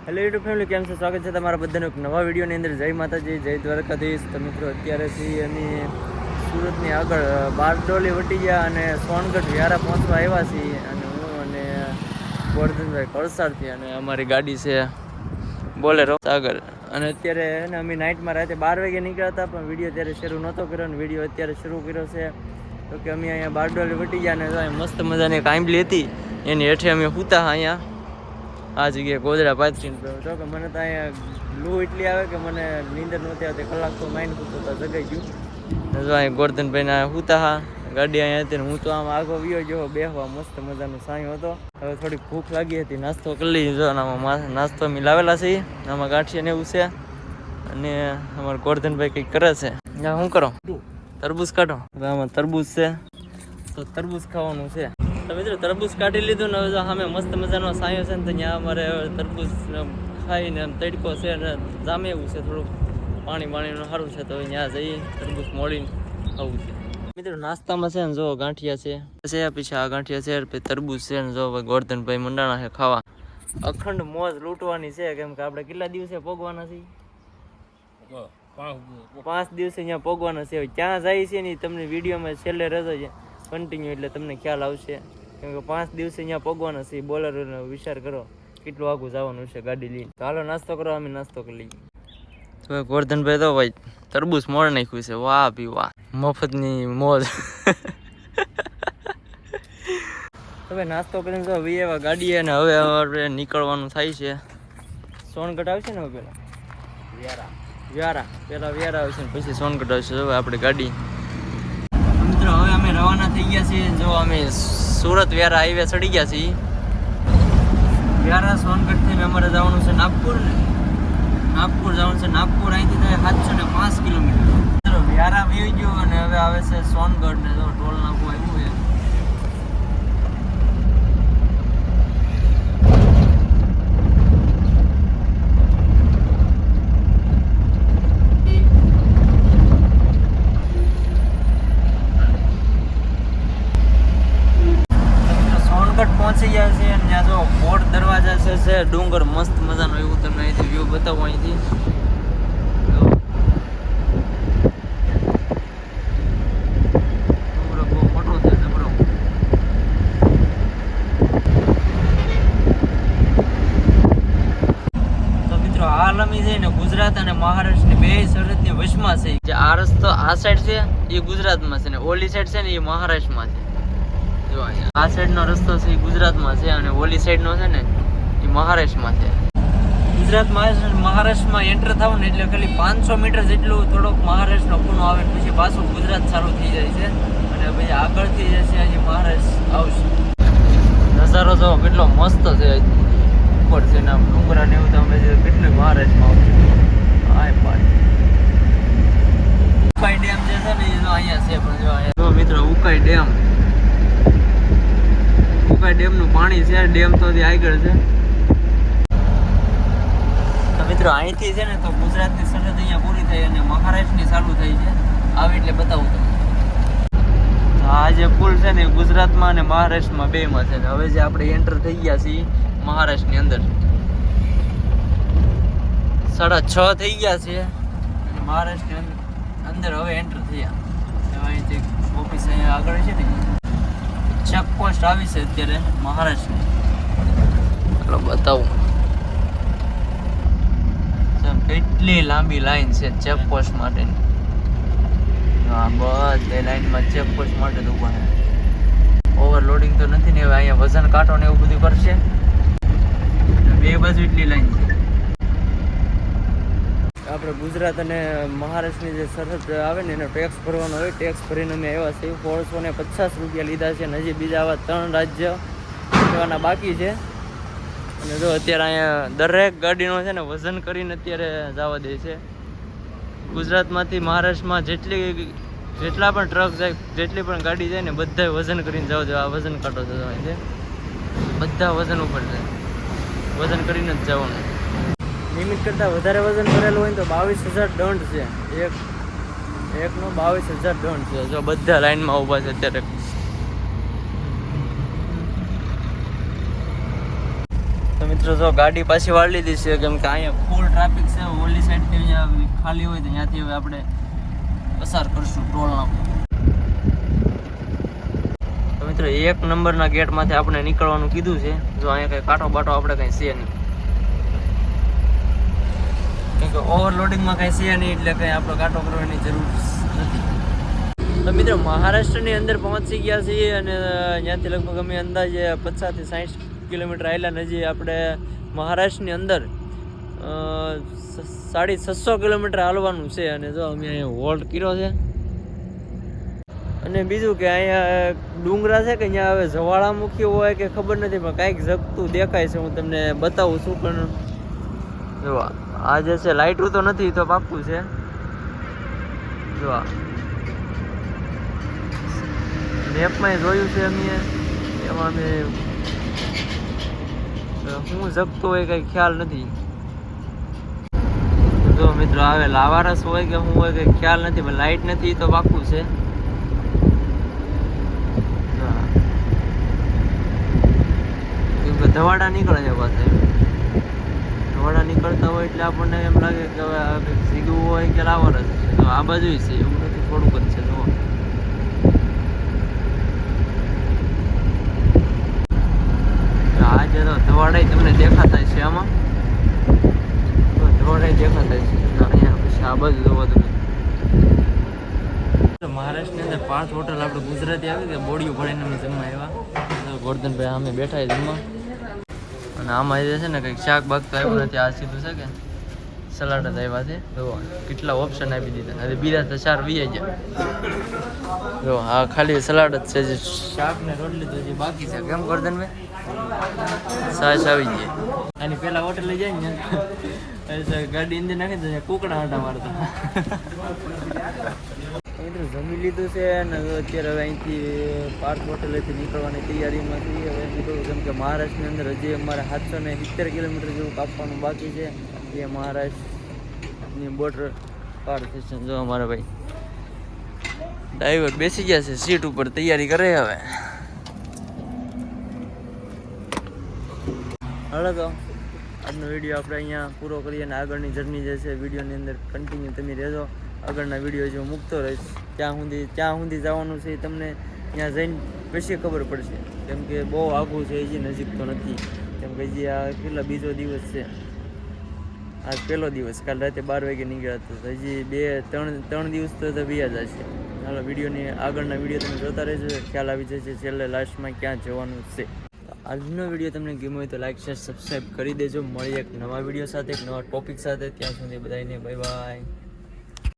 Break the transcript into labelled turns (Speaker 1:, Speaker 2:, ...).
Speaker 1: Hello YouTube family, કેમ છે? સ્વાગત છે તમારા બધાનું એક નવા વિડીયોની અંદર. જય માતાજી, જય દ્વારકાધીશ. તો મિત્રો અત્યારે છીએ અમે સુરતની આગળ બારડોલી વટી ગયા અને સોનગઢ વ્યારા પહોંચવા આવ્યા છીએ. અને હું અને ગોરધનભાઈ કળસારથી અને અમારી ગાડી છે બોલેરો સાગર. અને અત્યારે અમે નાઇટમાં રાતે 12 વાગે નીકળ્યા હતા, પણ વિડીયો ત્યારે શરૂ નહોતો કર્યો અને વિડીયો અત્યારે શરૂ કર્યો છે. તો કે અમે અહીંયા બારડોલી વટી ગયા અને મસ્ત મજાની એક આંબલી હતી, એની હેઠે અમે સૂતા અહીંયા આ જગ્યાએ ગોદડા પાથરીને. તો કે મને તો અહીંયા લૂ એટલી આવે કે મને નીંદર નહોતી આવતી. કલાક તો માઇન્ડ સૂતો જગાઈ ગયું. જો અહીં ગોરધનભાઈના સૂતા હા, ગાડી અહીંયા હતી ને હું તો આમ આગો વિયો ગયો બેહવા. મસ્ત મજાનો સાંયો હતો. હવે થોડીક ભૂખ લાગી હતી, નાસ્તો કરી લઈએ. જો આમાં નાસ્તો અમે લાવેલા છીએ, આમાં ગાંઠિયા ને એવું છે. અને અમારા ગોરધનભાઈ કંઈક કરે છે. ત્યાં શું કરો? તરબૂચ કાઢો. હવે આમાં તરબૂચ છે તો તરબૂચ ખાવાનું છે. તો મિત્રો તરબૂચ કાઢી લીધું ને હવે સામે મસ્ત મજાનો સાંયો છે ને, તો ત્યાં અમારે તરબૂચ ખાઈને તડકો છે અને જામે એવું છે, થોડુંક પાણીનું સારું છે. તો ત્યાં જઈએ તરબૂચ મોડીને ખાવું છે. મિત્રો નાસ્તામાં છે ને જો ગાંઠિયા છે પછી આ ગાંઠિયા છે, તરબૂચ છે ને જો ગોરધનભાઈ મંડાણા છે ખાવા. અખંડ મોજ લૂંટવાની છે, કેમ કે આપણે કેટલા દિવસે પોગવાના છીએ? 5 દિવસે અહીંયા પોગવાના છે. ક્યાં જાય છે ને તમને વિડીયોમાં છેલ્લે રહેજો છે કન્ટિન્યુ, એટલે તમને ખ્યાલ આવશે. કેમ કે 5 દિવસે અહીંયા પોગવાના છે. બોલેરોનો વિચાર કરો કેટલું આગું જવાનું છે ગાડી લઈને. તો હાલો નાસ્તો કરો, અમે નાસ્તો કરી લઈએ. તો ગોરધનભાઈ તો ભાઈ તરબૂચ મોડ નાખ્યું છે. વાહ ભી વાહ, મફતની મોજ. હવે નાસ્તો કરીને તો એવા ગાડીએ અને હવે આપણે નીકળવાનું થાય છે. સોનગઢ આવશે ને હવે પેલા વ્યારા આવશે ને પછી સોનગઢ આવશે. હવે આપણે ગાડી મિત્રો હવે અમે રવાના થઈ ગયા છીએ. જો અમે સુરત વ્યારા હાઈવે ચડી ગયા છીએ. વ્યારા સોનગઢથી અમારે જવાનું છે નાગપુર જવાનું છે. નાગપુર અહીંથી થાય 705 કિલોમીટર. વ્યારા આવી ગયો અને હવે આવે છે સોનગઢ ને જો ટોલ નાકું આવ્યું છે. પહોંચી ગયા છે અને ત્યાં જો કોટ દરવાજા છે ડુંગર મસ્ત મજાનો, એવું તમને અહીંથી વ્યૂ બતાવું. અહીંથી ડુંગર બહુ મોટો છે, જબરો. તો મિત્રો હાલ અમે જઈને ગુજરાત અને મહારાષ્ટ્રની બે સરહદની વચમાં છે. જે આ રસ્તો આ સાઈડ છે એ ગુજરાતમાં છે ને ઓલી સાઈડ છે ને એ મહારાષ્ટ્રમાં છે. આ સાઈડ નો રસ્તો છે એ ગુજરાતમાં છે અને ઓલી સાઈડ નો છે ને એ મહારાષ્ટ્રમાં છે. ગુજરાત મહારાષ્ટ્રમાં એન્ટર થાવ ને એટલે ખાલી 500 મીટર જેટલું થોડોક મહારાષ્ટ્રનો ખૂણો આવે, પછી પાછું ગુજરાત ચાલુ થઈ જાય છે અને પછી આગળથી જે છે હજી મહારાષ્ટ્ર આવશે. નજારો જો કેટલો મસ્ત છે. ઉપર છે ને ડુંગરા ને એવું તમે કેટલું મહારાષ્ટ્રમાં આવશે. ઉકાઈ ડેમ જે છે ને એ અહીંયા છે, પણ જો અહીંયા મિત્રો ઉકાઈ ડેમ નું પાણી છે. ડેમ તો આગળ છે. તો મિત્રો અહીંથી છે ને તો ગુજરાતની સરહદ અહીંયા પૂરી થઈ અને મહારાષ્ટ્રની ચાલુ થઈ છે. આવે એટલે બતાવું તમને. આ જે પુલ છે ને ગુજરાતમાં અને મહારાષ્ટ્રમાં બેમાં છે. હવે જે આપણે એન્ટર થઈ ગયા છીએ મહારાષ્ટ્રની અંદર, 6:30 થઈ ગયા છે. મહારાષ્ટ્રની અંદર હવે એન્ટર થયા. અહીંથી ઓફિસ અહીંયા આગળ છે ને ચેકપોસ્ટ આવી છે અત્યારે મહારાષ્ટ્રની. ચાલો બતાવું કેટલી લાંબી લાઈન છે ચેકપોસ્ટ માટેની. હા બધી લાઈનમાં ચેકપોસ્ટ માટે જ ઊભા છે. ઓવરલોડિંગ તો નથી ને હવે અહીંયા વજન કાંટો ને એવું બધું કરશે. બે બાજુ એટલી લાઈન છે. આપણે ગુજરાત અને મહારાષ્ટ્રની જે સરહદ આવે ને એનો ટેક્સ ભરવાનો હોય. ટેક્સ ભરીને અમે આવ્યા છીએ. 450 રૂપિયા લીધા છે અને હજી બીજા આવા 3 રાજ્ય જવાના બાકી છે. અને જો અત્યારે અહીંયા દરેક ગાડીનો છે ને વજન કરીને અત્યારે જવા દે છે. ગુજરાતમાંથી મહારાષ્ટ્રમાં જેટલા પણ ટ્રક જાય, જેટલી પણ ગાડી જાય ને બધા વજન કરીને જવા દે. આ વજન કાંટો જવાય છે, બધા વજન ઉપર જાય, વજન કરીને જ જવાનું. લિમિટ કરતાં વધારે વજન ભરેલું હોય તો 22,000 દંડ છે. એકનો 22,000 દંડ છે. જો બધા લાઈનમાં ઊભા છે અત્યારે. મિત્રો જો ગાડી પાછી વાળી લીધી છે, કેમ કે અહીંયા ફૂલ ટ્રાફિક છે. ઓલી સાઈડથી અહીંયા ખાલી હોય તો ત્યાંથી હવે આપણે પસાર કરશું ટોલના. તો મિત્રો 1 નંબરના ગેટમાંથી આપણે નીકળવાનું કીધું છે. જો અહીંયા કંઈ કાંટો બાટો આપણે કંઈ છે નહીં, કેમ કે ઓવરલોડિંગમાં કંઈ છે નહીં, એટલે કંઈ આપણે કાંટો કરવાની જરૂર નથી. તો મિત્રો મહારાષ્ટ્રની અંદર પહોંચી ગયા છીએ અને ત્યાંથી લગભગ અમે અંદાજે 50 થી 60 કિલોમીટર આવેલા. હજી આપણે મહારાષ્ટ્રની અંદર 650 કિલોમીટર હાલવાનું છે. અને જો અમે અહીંયા હોલ્ટ કર્યો છે. અને બીજું કે અહીંયા ડુંગરા છે કે અહીંયા હવે જવાળામુખી હોય કે ખબર નથી, પણ કાંઈક જગતું દેખાય છે. હું તમને બતાવું છું. પણ જો આ જે છે લાઇટું તો નથી, તો પાક્કું છે. જો મેપમાં જોયું છે અમે, એમાં અમે હું જગતો હોય કંઈ ખ્યાલ નથી. જો મિત્રો આવે લાવારસ હોય કે શું હોય કંઈ ખ્યાલ નથી, પણ લાઇટ નથી તો પાક્કું છે. ધવાડા નીકળે છે પાસે. ધવાડા નીકળતા હોય એટલે આપણને એમ લાગે કે હવે સીધું હોય કે લાવારસ છે. તો આ બાજુ છે, એવું નથી, થોડુંક જ છે. જુઓ આજે તો ધવાડા તમને દેખાતા છે. આમાં ધવાડા દેખાતા છે. અહીંયા પછી આ બાજુ જોવો તમે. મહારાષ્ટ્રની અંદર 5 હોટલ આપણે ગુજરાતી આવી કે બોડીઓ ભરીને અમે જમવા આવ્યા. ગોરધનભાઈ અમે બેઠા જમવા. અને આમાં જે છે ને કંઈક શાક બાક તો આવ્યું નથી. આ સીધું છે કે સલાડ જ આવ્યા છે. જો કેટલા ઓપ્શન આપી દીધા. હવે બીજા તો 4 વી ગયા. જો આ ખાલી સલાડ જ છે, જે શાક ને રોટલી તો જે બાકી છે. કેમ ગોરધનભાઈ? સાસ આવી ગઈ. આની પેલા હોટલે જાય ને ગાડી અંદર નાખી દે, કુકડા આટા મારતા. મિત્રો જમી લીધું છે અને અત્યારે હવે અહીંથી પાર્ક હોટેલેથી નીકળવાની તૈયારીમાં છીએ. હવે નીકળવું, કેમ કે મહારાષ્ટ્રની અંદર હજી અમારે 770 કિલોમીટર જેવું કાપવાનું બાકી છે. એ મહારાષ્ટ્રની બોર્ડર પાર થશે. જો અમારા ભાઈ ડ્રાઈવર બેસી ગયા છે સીટ ઉપર, તૈયારી કરે હવે. હાલો તો આજનો વિડીયો આપણે અહીંયા પૂરો કરીએ અને આગળની જર્ની જે છે વિડીયોની અંદર કન્ટિન્યુ તમે રહેજો. આગળના વિડીયો જો મૂકતો રહીશ. ક્યાં સુધી જવાનું છે તમને ત્યાં જઈને પછી ખબર પડશે, કેમ કે બહુ આઘું છે, હજી નજીક તો નથી. કેમ કે હજી આ કેટલા બીજો દિવસ છે, આજ પહેલો દિવસ. કાલ રાતે 12 વાગે નીકળ્યા તો હજી 2-3 દિવસ તો વ્યા જશે. હાલો વિડીયોની આગળના વિડીયો તમે જોતા રહેજો, ખ્યાલ આવી જશે છેલ્લે લાસ્ટમાં ક્યાં જવાનું છે. આજનો વિડીયો તમને ગમ્યો હોય તો લાઈક શેર સબસ્ક્રાઈબ કરી દેજો. મળીએ એક નવા વિડીયો સાથે, એક નવા ટોપિક સાથે. ત્યાં સુધી બધાને બાય બાય.